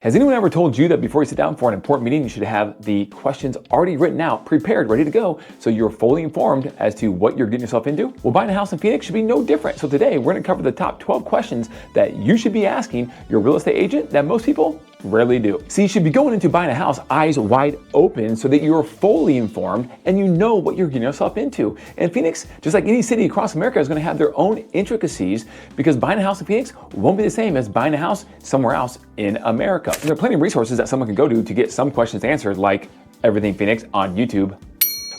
Has anyone ever told you that before you sit down for an important meeting, you should have the questions already written out, prepared, ready to go, so you're fully informed as to what you're getting yourself into? Well, buying a house in Phoenix should be no different. So today, we're gonna cover the top 12 questions that you should be asking your real estate agent that most people rarely do. See, you should be going into buying a house eyes wide open so that you're fully informed and you know what you're getting yourself into. And Phoenix, just like any city across America, is gonna have their own intricacies because buying a house in Phoenix won't be the same as buying a house somewhere else in America. And there are plenty of resources that someone can go to get some questions answered, like Everything Phoenix on YouTube.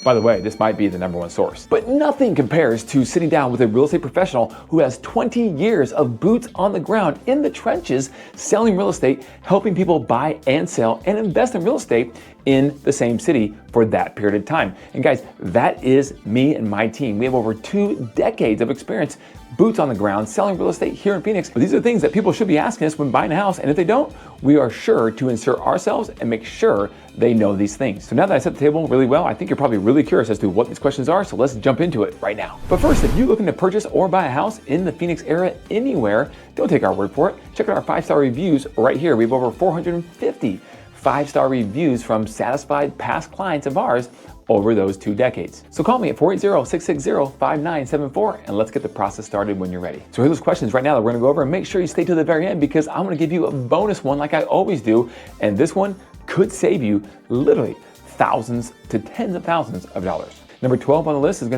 By the way, this might be the #1 source. But nothing compares to sitting down with a real estate professional who has 20 years of boots on the ground in the trenches, selling real estate, helping people buy and sell and invest in real estate in the same city for that period of time. And guys, that is me and my team. We have over 2 decades of experience, boots on the ground, selling real estate here in Phoenix. But these are things that people should be asking us when buying a house. And if they don't, we are sure to insert ourselves and make sure they know these things. So now that I set the table really well, I think you're probably really curious as to what these questions are. So let's jump into it right now. But first, if you're looking to purchase or buy a house in the Phoenix area anywhere, don't take our word for it. Check out our 5-star reviews right here. We have over 450 5-star reviews from satisfied past clients of ours over those 2 decades. So call me at 480-660-5974 and let's get the process started when you're ready. So here are those questions right now that we're gonna go over, and make sure you stay to the very end because I'm gonna give you a bonus one like I always do. And this one could save you literally thousands to tens of thousands of dollars. Number 12 on the list is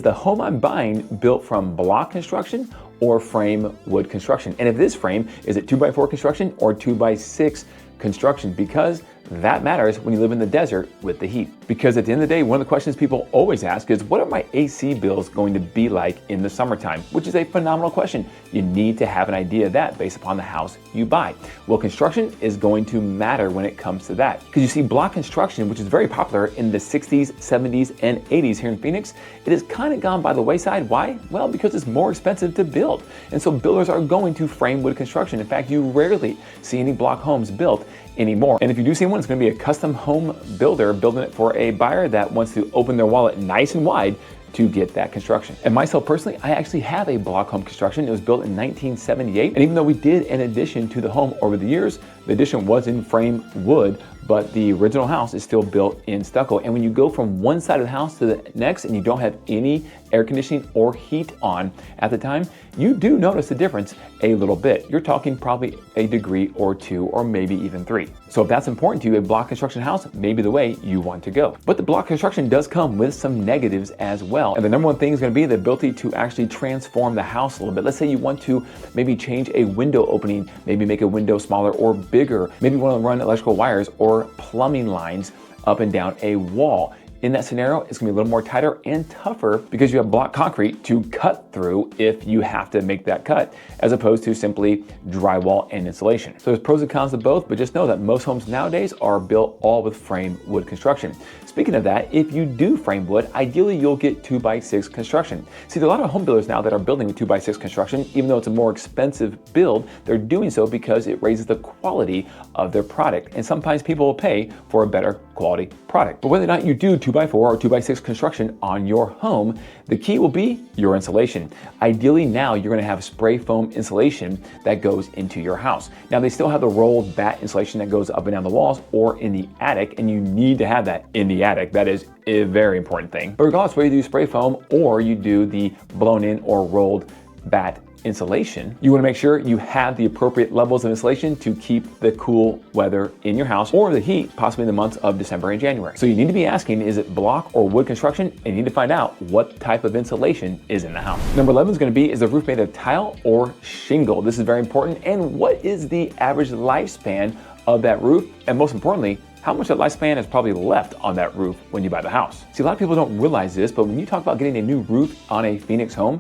the home I'm buying built from block construction or frame wood construction? And if this frame, is it 2x4 construction or 2x6 construction? Because that matters when you live in the desert with the heat. Because at the end of the day, one of the questions people always ask is, what are my AC bills going to be like in the summertime? Which is a phenomenal question. You need to have an idea of that based upon the house you buy. Well, construction is going to matter when it comes to that. Because you see, block construction, which is very popular in the 60s, 70s, and 80s here in Phoenix, it has kind of gone by the wayside. Why? Well, because it's more expensive to build. And so builders are going to frame wood construction. In fact, you rarely see any block homes built anymore. And if you do see one, it's going to be a custom home builder building it for a buyer that wants to open their wallet nice and wide to get that construction. And myself personally, I actually have a block home construction. It was built in 1978. And even though we did an addition to the home over the years, the addition was in frame wood, but the original house is still built in stucco. And when you go from one side of the house to the next and you don't have any air conditioning or heat on at the time, you do notice the difference a little bit. You're talking probably a degree or 2 or maybe even 3. So if that's important to you, a block construction house may be the way you want to go. But the block construction does come with some negatives as well. And the #1 thing is going to be the ability to actually transform the house a little bit. Let's say you want to maybe change a window opening, maybe make a window smaller or bigger. Maybe you want to run electrical wires or plumbing lines up and down a wall. In that scenario, it's gonna be a little more tighter and tougher because you have block concrete to cut through if you have to make that cut, as opposed to simply drywall and insulation. So there's pros and cons to both, but just know that most homes nowadays are built all with frame wood construction. Speaking of that, if you do frame wood, ideally you'll get 2x6 construction. See, there are a lot of home builders now that are building with 2x6 construction. Even though it's a more expensive build, they're doing so because it raises the quality of their product. And sometimes people will pay for a better quality product. But whether or not you do 2x4 or 2x6 construction on your home, the key will be your insulation. Ideally now you're gonna have spray foam insulation that goes into your house. Now they still have the rolled batt insulation that goes up and down the walls or in the attic, and you need to have that in the attic. That is a very important thing. But regardless whether you do spray foam or you do the blown in or rolled batt insulation, you want to make sure you have the appropriate levels of insulation to keep the cool weather in your house or the heat, possibly in the months of December and January. So you need to be asking, is it block or wood construction? And you need to find out what type of insulation is in the house. Number 11 is going to be, is the roof made of tile or shingle? This is very important. And what is the average lifespan of that roof? And most importantly, how much of that lifespan is probably left on that roof when you buy the house? See, a lot of people don't realize this, but when you talk about getting a new roof on a Phoenix home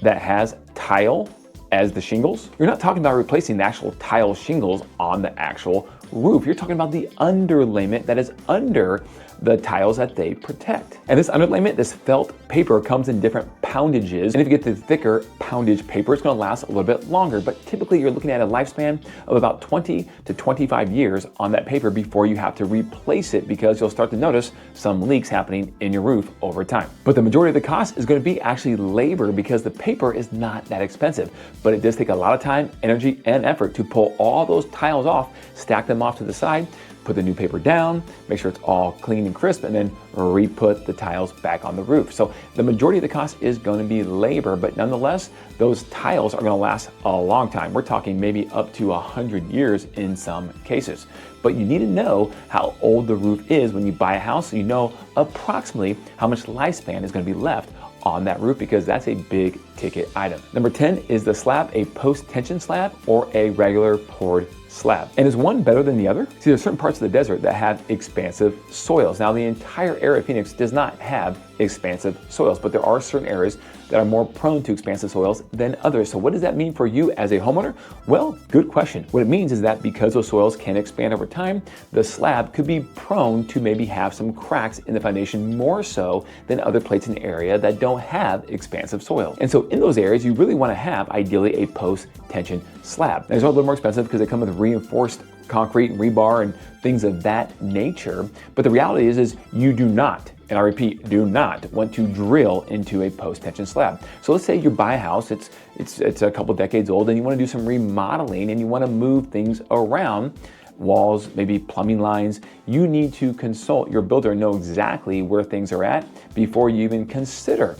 that has tile as the shingles, you're not talking about replacing the actual tile shingles on the actual roof. You're talking about the underlayment that is under the tiles that they protect. And this underlayment, this felt paper, comes in different poundages. And if you get the thicker poundage paper, it's gonna last a little bit longer. But typically you're looking at a lifespan of about 20 to 25 years on that paper before you have to replace it, because you'll start to notice some leaks happening in your roof over time. But the majority of the cost is gonna be actually labor, because the paper is not that expensive. but it does take a lot of time, energy, and effort to pull all those tiles off, stack them off to the side, put the new paper down, make sure it's all clean and crisp, and then re-put the tiles back on the roof. So the majority of the cost is going to be labor, but nonetheless, those tiles are going to last a long time. We're talking maybe up to 100 years in some cases. But you need to know how old the roof is when you buy a house, so you know approximately how much lifespan is going to be left on that roof, because that's a big ticket item. Number 10 is the slab a post-tension slab or a regular poured slab? And is one better than the other? See, there's certain parts of the desert that have expansive soils. Now, the entire area of Phoenix does not have expansive soils, but there are certain areas that are more prone to expansive soils than others. So what does that mean for you as a homeowner? Well, good question. What it means is that because those soils can expand over time, the slab could be prone to maybe have some cracks in the foundation more so than other plates in the area that don't have expansive soil. And so in those areas, you really want to have ideally a post-tension slab. Now, these are a little more expensive because they come with reinforced concrete and rebar and things of that nature. But the reality is you do not, and I repeat, do not want to drill into a post-tension slab. So let's say you buy a house, it's a couple decades old, and you want to do some remodeling and you want to move things around, walls, maybe plumbing lines. You need to consult your builder and know exactly where things are at before you even consider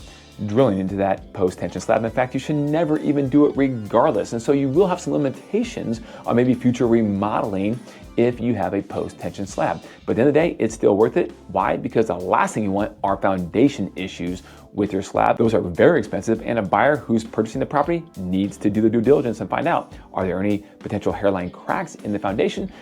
drilling into that post-tension slab. In fact, you should never even do it regardless. And so you will have some limitations on maybe future remodeling if you have a post-tension slab. But at the end of the day, it's still worth it. Why? Because the last thing you want are foundation issues with your slab. Those are very expensive, and a buyer who's purchasing the property needs to do the due diligence and find out, are there any potential hairline cracks in the foundation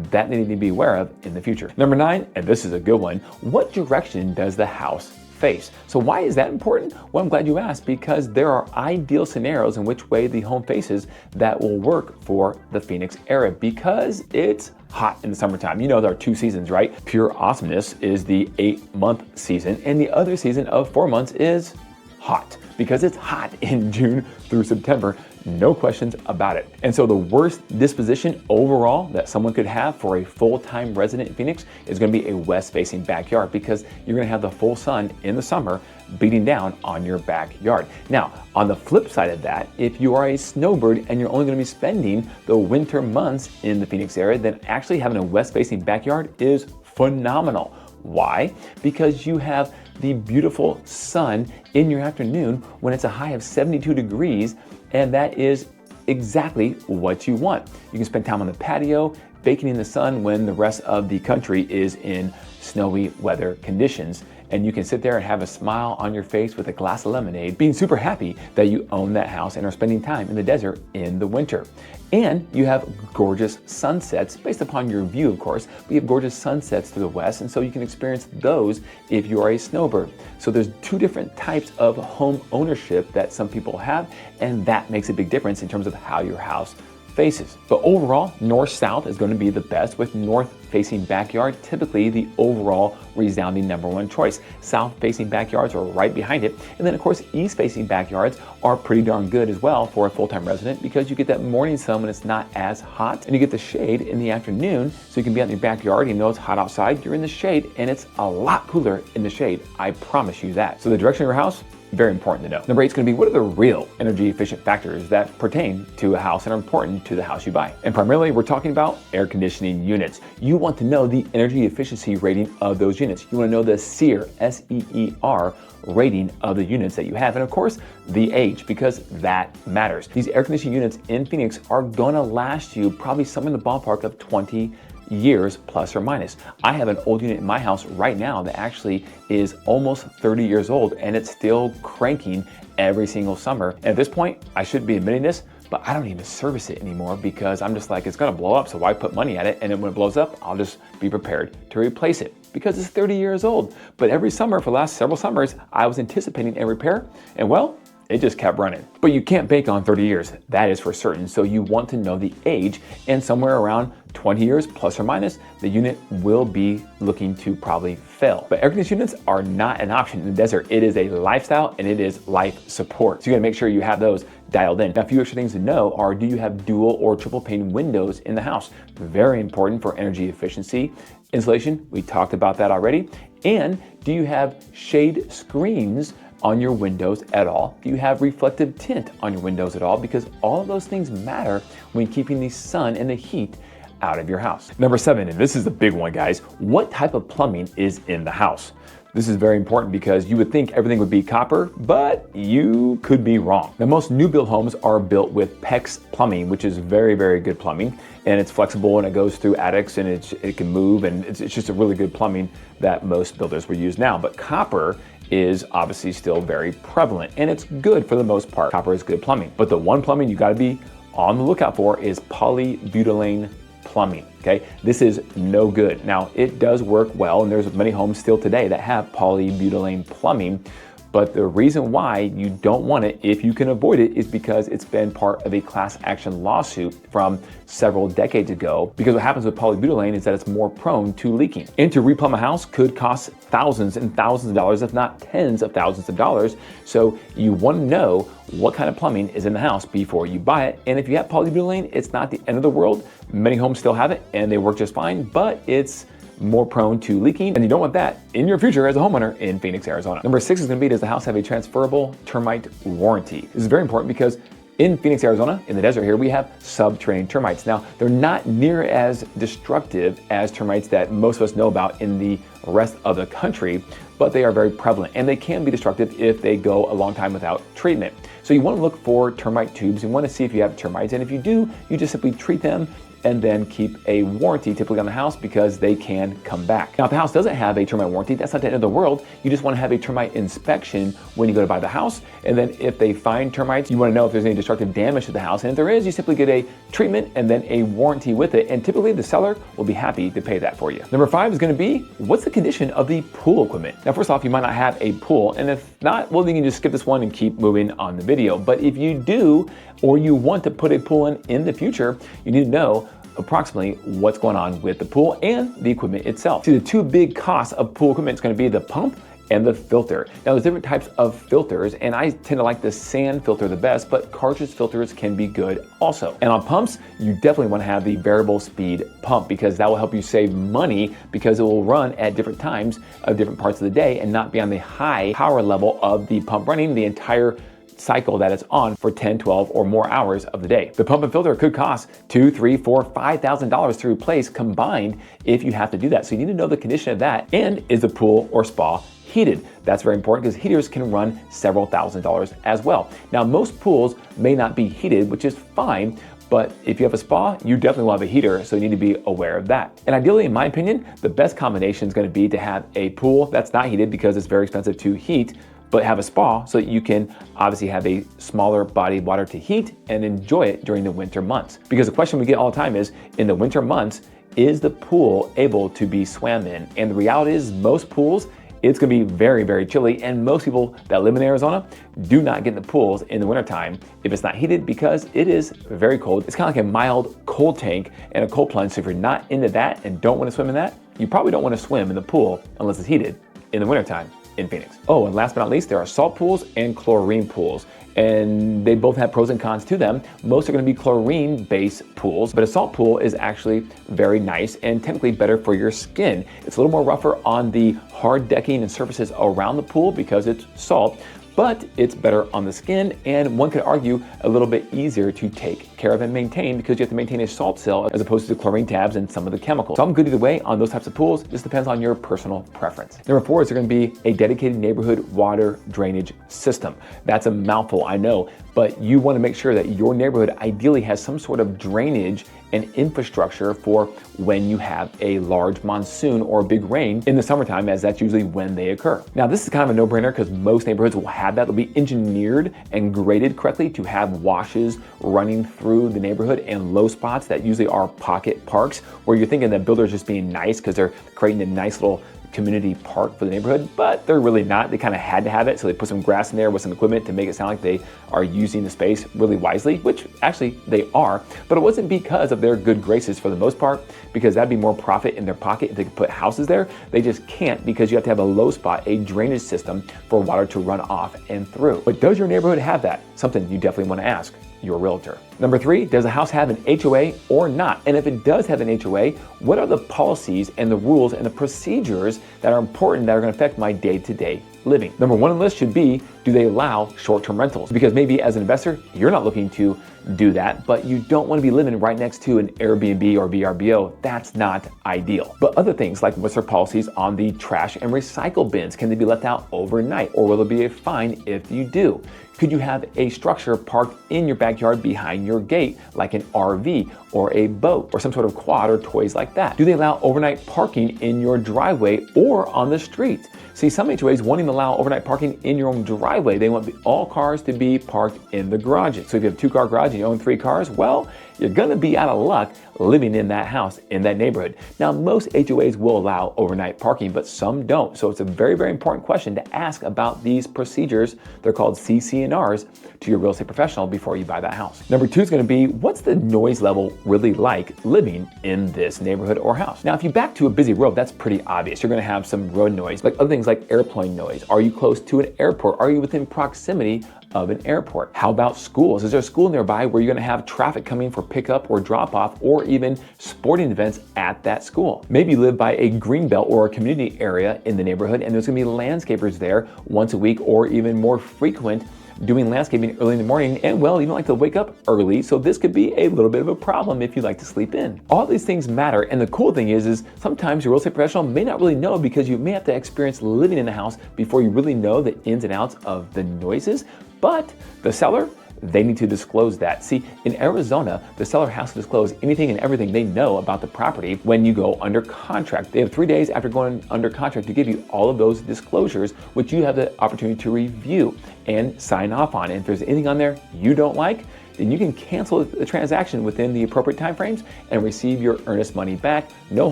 that they need to be aware of in the future. Number 9, and this is a good one, what direction does the house face? So why is that important? Well, I'm glad you asked, because there are ideal scenarios in which way the home faces that will work for the Phoenix area, because it's hot in the summertime. You know, there are 2 seasons, right? Pure awesomeness is the 8-month season, and the other season of 4 months is hot, because it's hot in June through September. No questions about it. And so the worst disposition overall that someone could have for a full-time resident in Phoenix is going to be a west-facing backyard, because you're going to have the full sun in the summer beating down on your backyard. Now, on the flip side of that, if you are a snowbird and you're only going to be spending the winter months in the Phoenix area, then actually having a west-facing backyard is phenomenal. Why? Because you have the beautiful sun in your afternoon when it's a high of 72 degrees, and that is exactly what you want. You can spend time on the patio, baking in the sun when the rest of the country is in snowy weather conditions. And you can sit there and have a smile on your face with a glass of lemonade, being super happy that you own that house and are spending time in the desert in the winter. And you have gorgeous sunsets based upon your view, of course. We have gorgeous sunsets to the west, and so you can experience those if you are a snowbird. So there's 2 different types of home ownership that some people have, and that makes a big difference in terms of how your house faces. But overall, north-south is going to be the best, with north-facing backyard typically the overall resounding number 1 choice. South-facing backyards are right behind it. And then, of course, east-facing backyards are pretty darn good as well for a full-time resident, because you get that morning sun when it's not as hot, and you get the shade in the afternoon, so you can be out in your backyard. Even though it's hot outside, you're in the shade, and it's a lot cooler in the shade. I promise you that. So the direction of your house, very important to know. Number 8 is going to be, what are the real energy efficient factors that pertain to a house and are important to the house you buy? And primarily, we're talking about air conditioning units. You want to know the energy efficiency rating of those units. You want to know the SEER, S-E-E-R, rating of the units that you have. And of course, the age, because that matters. These air conditioning units in Phoenix are going to last you probably somewhere in the ballpark of 20 years plus or minus. I have an old unit in my house right now that actually is almost 30 years old, and it's still cranking every single summer. And at this point, I shouldn't be admitting this, but I don't even service it anymore, because I'm just like, it's gonna blow up, so why put money at it? And then when it blows up, I'll just be prepared to replace it, because it's 30 years old. But every summer for the last several summers, I was anticipating a repair, and well, it just kept running. But you can't bank on 30 years, that is for certain. So you want to know the age, and somewhere around 20 years plus or minus, the unit will be looking to probably fail. But air conditioning units are not an option in the desert. It is a lifestyle, and it is life support. So you gotta make sure you have those dialed in. Now, a few extra things to know are, do you have dual or triple pane windows in the house? Very important for energy efficiency. Insulation, we talked about that already. And do you have shade screens on your windows at all? Do you have reflective tint on your windows at all? Because all of those things matter when keeping the sun and the heat out of your house. Number 7, and this is the big one, guys, what type of plumbing is in the house? This is very important because you would think everything would be copper, but you could be wrong. Now, most new build homes are built with PEX plumbing, which is very, very good plumbing, and it's flexible and it goes through attics and it can move, and it's just a really good plumbing that most builders will use now. But copper is obviously still very prevalent, and it's good for the most part. Copper is good plumbing, but the one plumbing you gotta be on the lookout for is polybutylene plumbing, okay? This is no good. Now, it does work well, and there's many homes still today that have polybutylene plumbing, but the reason why you don't want it, if you can avoid it, is because it's been part of a class action lawsuit from several decades ago. Because what happens with polybutylene is that it's more prone to leaking. And to replumb a house could cost thousands and thousands of dollars, if not tens of thousands of dollars. So you want to know what kind of plumbing is in the house before you buy it. And if you have polybutylene, it's not the end of the world. Many homes still have it and they work just fine, but it's more prone to leaking, and you don't want that in your future as a homeowner in Phoenix, Arizona. Number 6 is going to be, does the house have a transferable termite warranty? This is very important because in Phoenix, Arizona, in the desert here, we have subterranean termites. Now, they're not near as destructive as termites that most of us know about in the rest of the country, but they are very prevalent, and they can be destructive if they go a long time without treatment. So you want to look for termite tubes. You want to see if you have termites, and if you do, you just simply treat them and then keep a warranty typically on the house because they can come back. Now, if the house doesn't have a termite warranty, that's not the end of the world. You just want to have a termite inspection when you go to buy the house. And then if they find termites, you want to know if there's any destructive damage to the house. And if there is, you simply get a treatment and then a warranty with it. And typically the seller will be happy to pay that for you. Number 5 is going to be, what's the condition of the pool equipment? Now, first off, you might not have a pool. And if not, well, then you can just skip this one and keep moving on the video. But if you do, or you want to put a pool in the future, you need to know approximately what's going on with the pool and the equipment itself. See, the two big costs of pool equipment is going to be the pump and the filter. Now, there's different types of filters, and I tend to like the sand filter the best, but cartridge filters can be good also. And on pumps, you definitely want to have the variable speed pump because that will help you save money because it will run at different times of different parts of the day and not be on the high power level of the pump running the entire cycle that it's on for 10, 12 or more hours of the day. The pump and filter could cost $2,000, $3,000, $4,000, $5,000 to replace combined if you have to do that. So you need to know the condition of that, and is the pool or spa heated? That's very important because heaters can run several $1,000s as well. Now, most pools may not be heated, which is fine, but if you have a spa, you definitely will have a heater, so you need to be aware of that. And ideally, in my opinion, the best combination is going to be to have a pool that's not heated because it's very expensive to heat, but have a spa so that you can obviously have a smaller body of water to heat and enjoy it during the winter months. Because the question we get all the time is, in the winter months, is the pool able to be swam in? And the reality is most pools, it's gonna be very, very chilly, and most people that live in Arizona do not get in the pools in the wintertime if it's not heated because it is very cold. It's kind of like a mild cold tank and a cold plunge, so if you're not into that and don't wanna swim in that, you probably don't wanna swim in the pool unless it's heated in the wintertime in Phoenix. Oh, and last but not least, there are salt pools and chlorine pools, and they both have pros and cons to them. Most are going to be chlorine-based pools, but a salt pool is actually very nice and technically better for your skin. It's a little more rougher on the hard decking and surfaces around the pool because it's salt, but it's better on the skin, and one could argue a little bit easier to take care of and maintain because you have to maintain a salt cell as opposed to the chlorine tabs and some of the chemicals. So I'm good either way on those types of pools. This depends on your personal preference. Number 4 is there going to be a dedicated neighborhood water drainage system. That's a mouthful, I know, but you want to make sure that your neighborhood ideally has some sort of drainage and infrastructure for when you have a large monsoon or big rain in the summertime, as that's usually when they occur. Now, this is kind of a no-brainer because most neighborhoods will have that. They'll be engineered and graded correctly to have washes running through the neighborhood and low spots that usually are pocket parks where you're thinking that builders just being nice because they're creating a nice little community park for the neighborhood, but they're really not. They kind of had to have it, so they put some grass in there with some equipment to make it sound like they are using the space really wisely, which actually they are, but it wasn't because of their good graces for the most part, because that'd be more profit in their pocket if they could put houses there. They just can't because you have to have a low spot, a drainage system for water to run off and through. But does your neighborhood have that? Something you definitely want to ask your realtor. Number 3, does the house have an HOA or not? And if it does have an HOA, what are the policies and the rules and the procedures that are important that are going to affect my day-to-day living. Number one on the list should be, do they allow short-term rentals? Because maybe as an investor, you're not looking to do that, but you don't want to be living right next to an Airbnb or VRBO. That's not ideal. But other things like what's their policies on the trash and recycle bins? Can they be left out overnight, or will there be a fine if you do? Could you have a structure parked in your backyard behind your gate, like an RV or a boat or some sort of quad or toys like that? Do they allow overnight parking in your driveway or on the street? See, some HOAs won't even allow overnight parking in your own driveway. They want all cars to be parked in the garages. So if you have a 2-car garage and you own 3 cars, well, you're gonna be out of luck living in that house, in that neighborhood. Now, most HOAs will allow overnight parking, but some don't. So it's a very, very important question to ask about these procedures. They're called CC&Rs to your real estate professional before you buy that house. Number 2 is gonna be, what's the noise level really like living in this neighborhood or house? Now, if you back to a busy road, that's pretty obvious. You're gonna have some road noise, like other things like airplane noise. Are you close to an airport? Are you within proximity of an airport? How about schools? Is there a school nearby where you're gonna have traffic coming for pickup or drop off, or even sporting events at that school? Maybe you live by a green belt or a community area in the neighborhood, and there's gonna be landscapers there once a week or even more frequent doing landscaping early in the morning, and well, you don't like to wake up early, so this could be a little bit of a problem if you like to sleep in. All these things matter, and the cool thing is sometimes your real estate professional may not really know, because you may have to experience living in a house before you really know the ins and outs of the noises, but the seller, they need to disclose that. See, in Arizona, the seller has to disclose anything and everything they know about the property when you go under contract. They have 3 days after going under contract to give you all of those disclosures, which you have the opportunity to review and sign off on. And if there's anything on there you don't like, then you can cancel the transaction within the appropriate timeframes and receive your earnest money back. No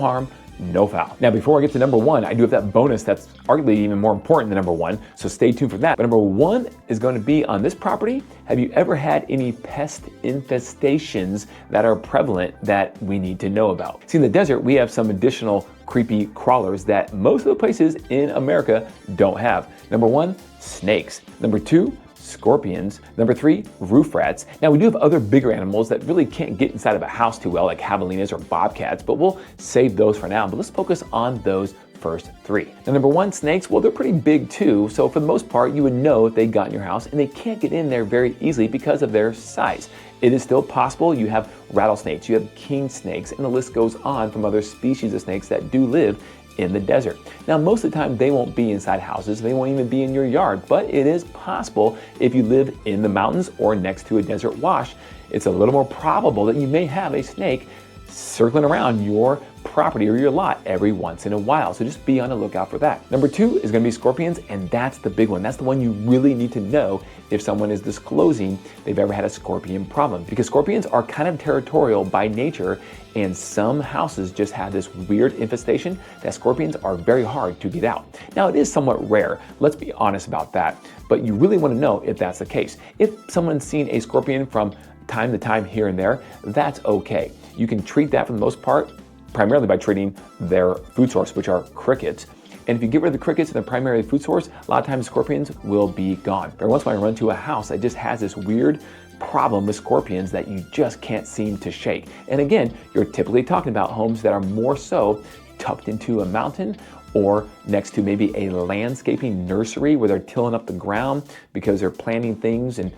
harm, no foul. Now, before I get to number 1, I do have that bonus that's arguably even more important than number 1, so stay tuned for that. But number 1 is going to be, on this property, have you ever had any pest infestations that are prevalent that we need to know about? See, in the desert, we have some additional creepy crawlers that most of the places in America don't have. Number 1, snakes. Number 2, scorpions. Number 3, roof rats. Now, we do have other bigger animals that really can't get inside of a house too well, like javelinas or bobcats, but we'll save those for now. But let's focus on those first 3. Now, number 1, snakes, well, they're pretty big too, so for the most part, you would know if they got in your house, and they can't get in there very easily because of their size. It is still possible. You have rattlesnakes, you have king snakes, and the list goes on from other species of snakes that do live in the desert. Now, most of the time they won't be inside houses, they won't even be in your yard, but it is possible if you live in the mountains or next to a desert wash. It's a little more probable that you may have a snake circling around your property or your lot every once in a while. So just be on the lookout for that. Number 2 is going to be scorpions, and that's the big one. That's the one you really need to know if someone is disclosing they've ever had a scorpion problem, because scorpions are kind of territorial by nature, and some houses just have this weird infestation that scorpions are very hard to get out. Now, it is somewhat rare, let's be honest about that, but you really want to know if that's the case. If someone's seen a scorpion from time to time here and there, that's okay. You can treat that for the most part primarily by treating their food source, which are crickets. And if you get rid of the crickets and their primary food source, a lot of times scorpions will be gone. But once in a while I run to a house that just has this weird problem with scorpions that you just can't seem to shake. And again, you're typically talking about homes that are more so tucked into a mountain or next to maybe a landscaping nursery where they're tilling up the ground because they're planting things and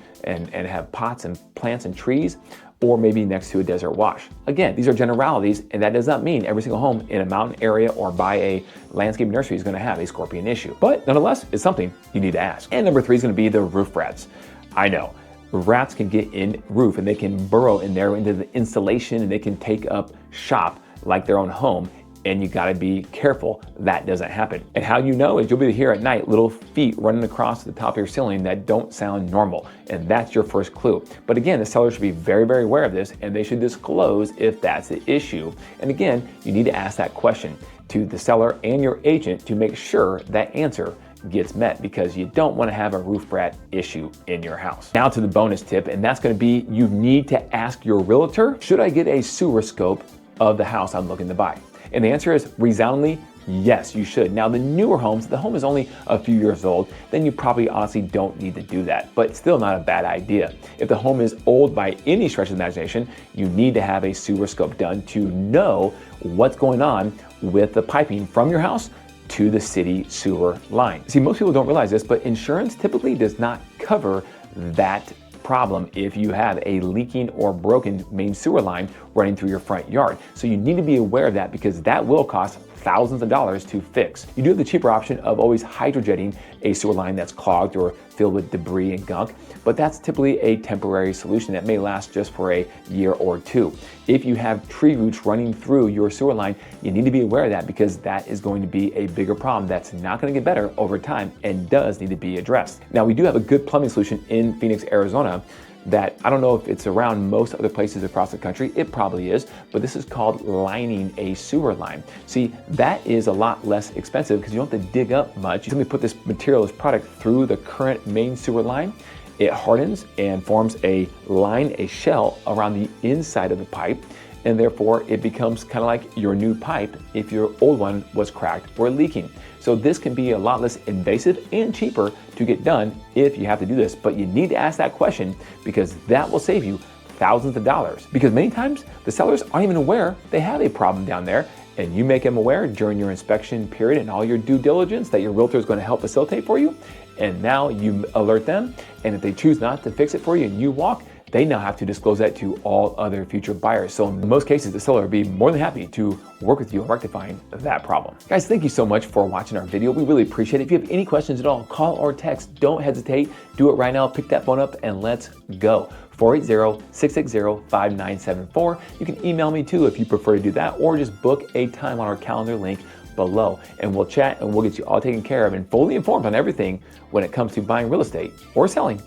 have pots and plants and trees, or maybe next to a desert wash. Again, these are generalities, and that does not mean every single home in a mountain area or by a landscape nursery is gonna have a scorpion issue. But nonetheless, it's something you need to ask. And number 3 is gonna be the roof rats. I know, rats can get in roof and they can burrow in there into the insulation, and they can take up shop like their own home. And you gotta be careful that doesn't happen. And how you know is you'll be here at night, little feet running across the top of your ceiling that don't sound normal. And that's your first clue. But again, the seller should be very, very aware of this, and they should disclose if that's the issue. And again, you need to ask that question to the seller and your agent to make sure that answer gets met, because you don't want to have a roof rat issue in your house. Now to the bonus tip, and that's going to be, you need to ask your realtor, should I get a sewer scope of the house I'm looking to buy? And the answer is resoundingly yes, you should. Now, the newer homes, the home is only a few years old, then you probably honestly don't need to do that, but still not a bad idea. If the home is old by any stretch of the imagination, you need to have a sewer scope done to know what's going on with the piping from your house to the city sewer line. See, most people don't realize this, but insurance typically does not cover that problem if you have a leaking or broken main sewer line running through your front yard. So you need to be aware of that because that will cost thousands of dollars to fix. You do have the cheaper option of always hydrojetting a sewer line that's clogged or filled with debris and gunk, but that's typically a temporary solution that may last just for a year or two. If you have tree roots running through your sewer line, you need to be aware of that because that is going to be a bigger problem that's not going to get better over time and does need to be addressed. Now, we do have a good plumbing solution in Phoenix, Arizona that I don't know if it's around most other places across the country. It probably is, but this is called lining a sewer line. See, that is a lot less expensive because you don't have to dig up much. You simply put this material, this product through the current main sewer line. It hardens and forms a line, a shell around the inside of the pipe, and therefore it becomes kind of like your new pipe if your old one was cracked or leaking. So this can be a lot less invasive and cheaper to get done if you have to do this, but you need to ask that question because that will save you thousands of dollars. Because many times the sellers aren't even aware they have a problem down there, and you make them aware during your inspection period and all your due diligence that your realtor is going to help facilitate for you, and now you alert them, and if they choose not to fix it for you and you walk, they now have to disclose that to all other future buyers. So in most cases, the seller will be more than happy to work with you on rectifying that problem. Guys, thank you so much for watching our video. We really appreciate it. If you have any questions at all, call or text. Don't hesitate. Do it right now. Pick that phone up and let's go. 480-660-5974. You can email me too if you prefer to do that, or just book a time on our calendar link below, and we'll chat and we'll get you all taken care of and fully informed on everything when it comes to buying real estate or selling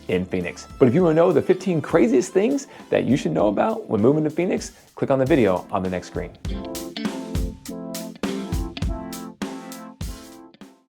in Phoenix. But if you want to know the 15 craziest things that you should know about when moving to Phoenix, click on the video on the next screen.